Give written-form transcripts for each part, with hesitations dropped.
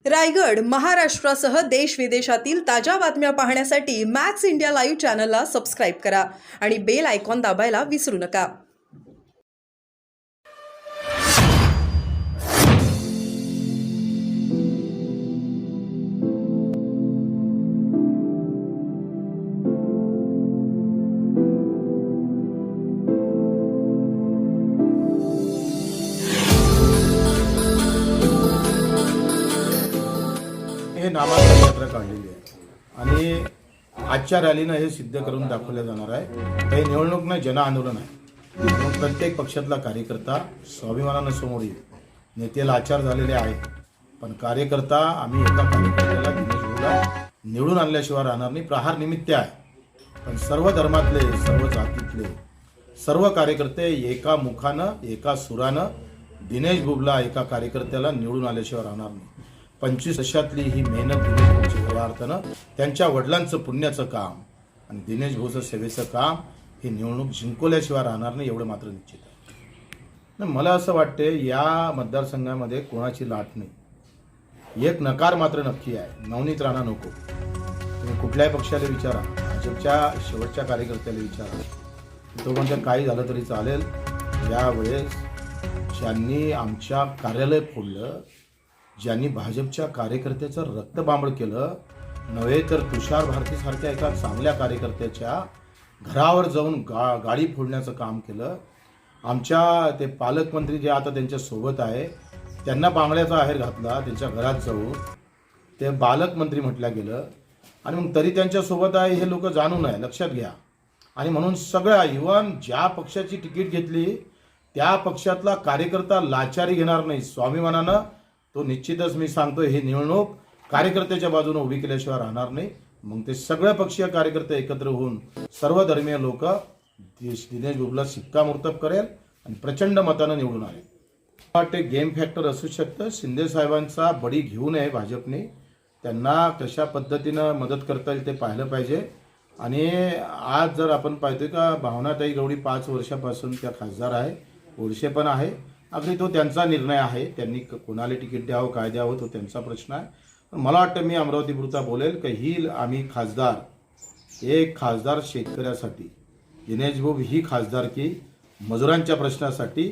रायगड, महाराष्ट्रासह देश विदेशातील ताज्या बातम्या पाहण्यासाठी मॅक्स इंडिया लाईव्ह चॅनलला सबस्क्राईब करा आणि बेल आयकॉन दाबायला विसरू नका. हे नामांतर यात्रा काढलेली आहे आणि आजच्या रॅलीनं हे सिद्ध करून दाखवलं जाणार आहे. हे निवडणूक नाही, जन आंदोलन आहे. म्हणून प्रत्येक पक्षातला कार्यकर्ता स्वाभिमानानं समोर येईल. नेते लाचार झालेले आहेत, पण कार्यकर्ता आम्ही एका कार्यकर्त्याला दिनेश भाऊला निवडून आणल्याशिवाय राहणार नाही. प्रहार निमित्त आहे, पण सर्व धर्मातले, सर्व जातीतले सर्व कार्यकर्ते एका मुखानं, एका सुरानं दिनेश भाऊला, एका कार्यकर्त्याला निवडून आल्याशिवाय राहणार नाही. 25 वर्षातली ही मेहनत दिनेश भाऊची खऱ्या अर्थानं त्यांच्या वडिलांचं पुण्याचं काम आणि दिनेश भाऊचं सेवेचं काम ही निवडणूक जिंकवल्याशिवाय राहणार नाही, एवढं मात्र निश्चित आहे. मला असं वाटते या मतदारसंघामध्ये कोणाची लाट नाही. एक नकार मात्र नक्की आहे, नवनीत राणा नको. तुम्ही कुठल्याही पक्षाला विचारा, भाजपच्या शेवटच्या कार्यकर्त्याला विचारा, तो म्हणतो काही झालं तरी चालेल. यावेळेस ज्यांनी आमच्या कार्यालय फोडलं, ज्यांनी भाजपच्या कार्यकर्त्याचं रक्तबांबळ केलं, नव्हे तर तुषार भारतीसारख्या एका चांगल्या कार्यकर्त्याच्या घरावर जाऊन गाडी फोडण्याचं काम केलं. आमच्या ते पालकमंत्री जे आता त्यांच्या सोबत आहे, त्यांना बांगड्याचा आहेर घातला, त्यांच्या घरात जाऊन ते पालकमंत्री म्हटलं गेलं. आणि मग तरी त्यांच्यासोबत आहे हे लोक जाणू नये, लक्षात घ्या. आणि म्हणून सगळ्या इव्हन ज्या पक्षाची तिकीट घेतली त्या पक्षातला कार्यकर्ता लाचारी घेणार नाही, स्वाभिमानानं तो निश्चितच. मी सांगतो, ही निवडणूक कार्यकर्त्याच्या बाजूने उभी केल्याशिवाय राहणार नाही. मग ते सगळे पक्षीय कार्यकर्ते एकत्र होऊन सर्व धर्मीय लोक दिनेश भाऊला शिक्कामोर्तब करेल आणि प्रचंड मतानं निवडून आले. वाटते गेम फॅक्टर असू शकतं. शिंदे साहेबांचा बडी घेऊ नये भाजपने. त्यांना कशा पद्धतीनं मदत करता येईल ते पाहिलं पाहिजे. आणि आज जर आपण पाहतोय का भावनाताई गवळी 5 वर्षापासून त्या खासदार आहे, ओळशे पण आहे. अगदी तो त्यांचा निर्णय आहे, त्यांनी कोणाला तिकीट द्यावं काय द्यावं तो त्यांचा प्रश्न आहे. पण मला वाटतं मी अमरावतीपुरता बोलेल की ही आम्ही खासदार, एक खासदार शेतकऱ्यासाठी, दिनेश भाऊ ही खासदारकी मजुरांच्या प्रश्नासाठी,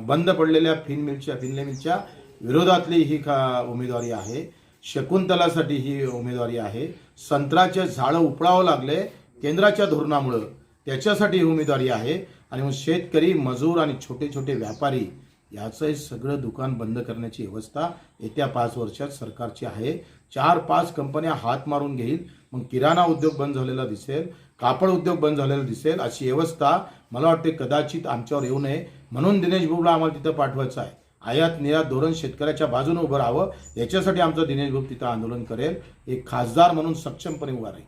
बंद पडलेल्या फिनले मिलच्या विरोधातली ही उमेदवारी आहे. शकुंतलासाठी ही उमेदवारी आहे. संत्र्याचे झाडं उपळावं लागले केंद्राच्या धोरणामुळं, त्याच्यासाठी ही उमेदवारी आहे. आणि मग शेतकरी, मजूर आणि छोटे छोटे व्यापारी याचं सगळं दुकान बंद करण्याची व्यवस्था येत्या 5 वर्षात सरकारची आहे. 4-5 कंपन्या हात मारून घेईल. मग किराणा उद्योग बंद झालेला दिसेल, कापड उद्योग बंद झालेला दिसेल. अशी व्यवस्था मला वाटते कदाचित आमच्यावर येऊ नये, म्हणून दिनेश भाऊला आम्हाला तिथं पाठवायचं आहे. आयात निर्यात धोरण शेतकऱ्याच्या बाजूने उभं राहावं, याच्यासाठी आमचं दिनेश भाऊ तिथं आंदोलन करेल. एक खासदार म्हणून सक्षमपणे उभा राहील.